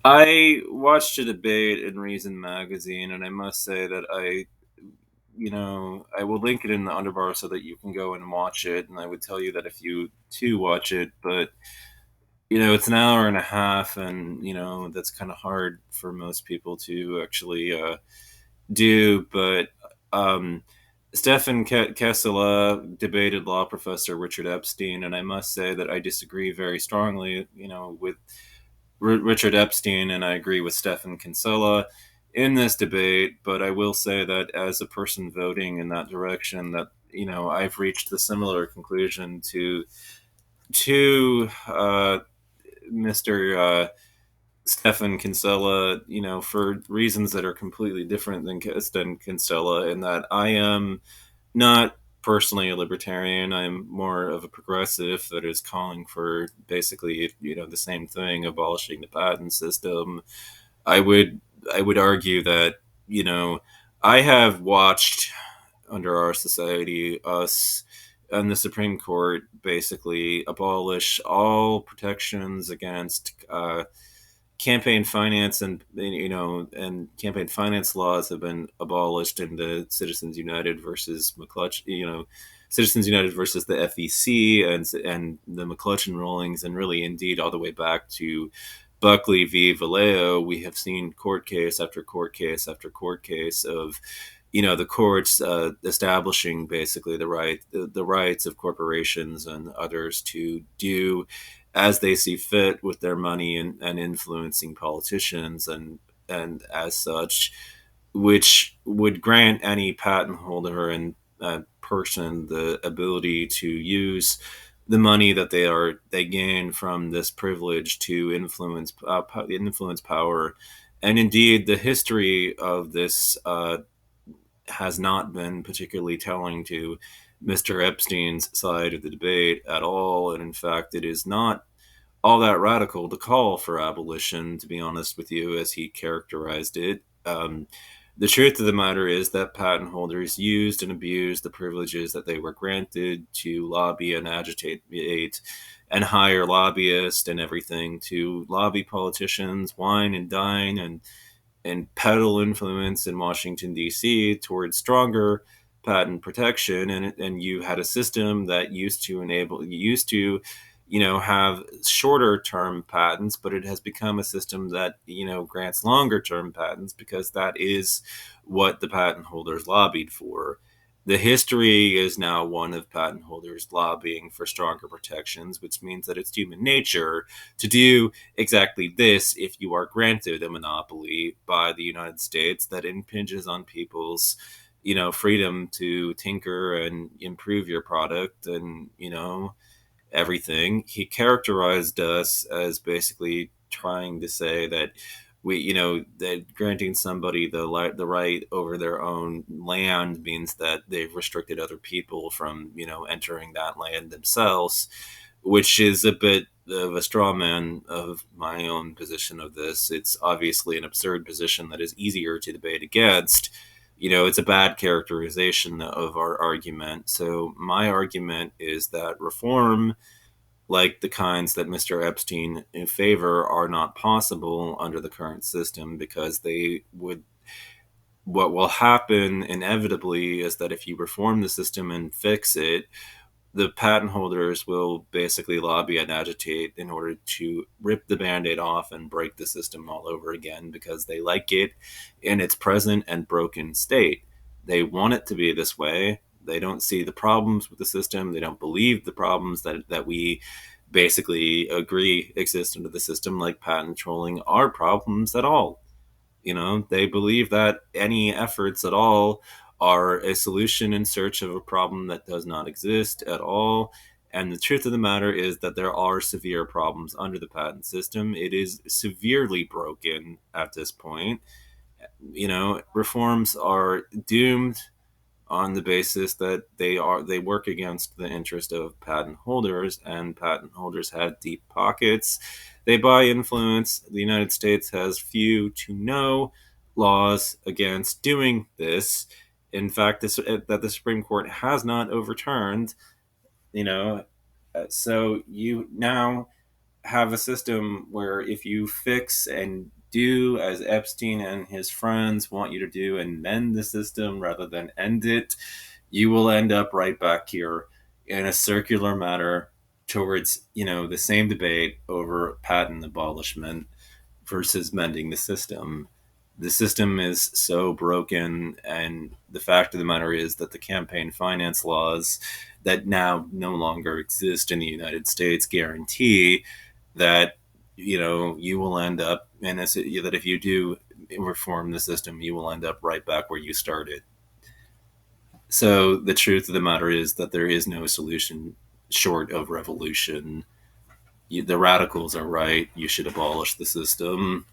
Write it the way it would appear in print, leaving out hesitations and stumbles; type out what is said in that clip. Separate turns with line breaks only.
I watched a debate in Reason magazine, and I must say that I will link it in the underbar so that you can go and watch it. And I would tell you that if you too watch it, but it's an hour and a half, and that's kind of hard for most people to actually do. But um, Stefan Kessela debated law professor Richard Epstein, and I must say that I disagree very strongly, with Richard Epstein, and I agree with Stefan Kinsella in this debate. But I will say that as a person voting in that direction, that I've reached the similar conclusion to Mr. Stefan Kinsella, for reasons that are completely different than Kinsella, in that I am not personally a libertarian. I'm more of a progressive that is calling for basically, the same thing, abolishing the patent system. I would I would argue that, you know, I have watched under our society us and the Supreme Court basically abolish all protections against campaign finance, and campaign finance laws have been abolished in the Citizens United versus Citizens United versus the FEC, and the McClutchan rulings, and really indeed all the way back to Buckley v. Vallejo. We have seen court case after court case after court case of the courts establishing basically the rights of corporations and others to do as they see fit with their money, and influencing politicians, and as such, which would grant any patent holder and person the ability to use the money that they gain from this privilege to influence power. And indeed, the history of this has not been particularly telling to Mr. Epstein's side of the debate at all. And in fact, it is not all that radical to call for abolition, to be honest with you, as he characterized it. The truth of the matter is that patent holders used and abused the privileges that they were granted to lobby and agitate and hire lobbyists and everything to lobby politicians, wine and dine, and peddle influence in Washington, D.C. towards stronger patent protection. And you had a system that used to have shorter term patents, but it has become a system that grants longer term patents, because that is what the patent holders lobbied for. The history is now one of patent holders lobbying for stronger protections, which means that it's human nature to do exactly this if you are granted a monopoly by the United States that impinges on people's freedom to tinker and improve your product, and everything. He characterized us as basically trying to say that that granting somebody the right over their own land means that they've restricted other people from entering that land themselves, which is a bit of a straw man of my own position of this. It's obviously an absurd position that is easier to debate against. It's a bad characterization of our argument. So my argument is that reform, like the kinds that Mr. Epstein in favor, are not possible under the current system, because what will happen inevitably is that if you reform the system and fix it, the patent holders will basically lobby and agitate in order to rip the band-aid off and break the system all over again, because they like it in its present and broken state. They want it to be this way. They don't see the problems with the system. They don't believe the problems that we basically agree exist under the system, like patent trolling, are problems at all. They believe that any efforts at all are a solution in search of a problem that does not exist at all. And the truth of the matter is that there are severe problems under the patent system. It is severely broken at this point. Reforms are doomed on the basis that they work against the interest of patent holders, and patent holders have deep pockets. They buy influence. The United States has few to no laws against doing this. In fact, that the Supreme Court has not overturned. You know, so you now have a system where if you fix and do as Epstein and his friends want you to do and mend the system rather than end it, you will end up right back here in a circular manner towards, the same debate over patent abolishment versus mending the system. The system is so broken, and the fact of the matter is that the campaign finance laws that now no longer exist in the United States guarantee that you will end up, and that if you do reform the system, you will end up right back where you started. So the truth of the matter is that there is no solution short of revolution. The radicals are right. You should abolish the system.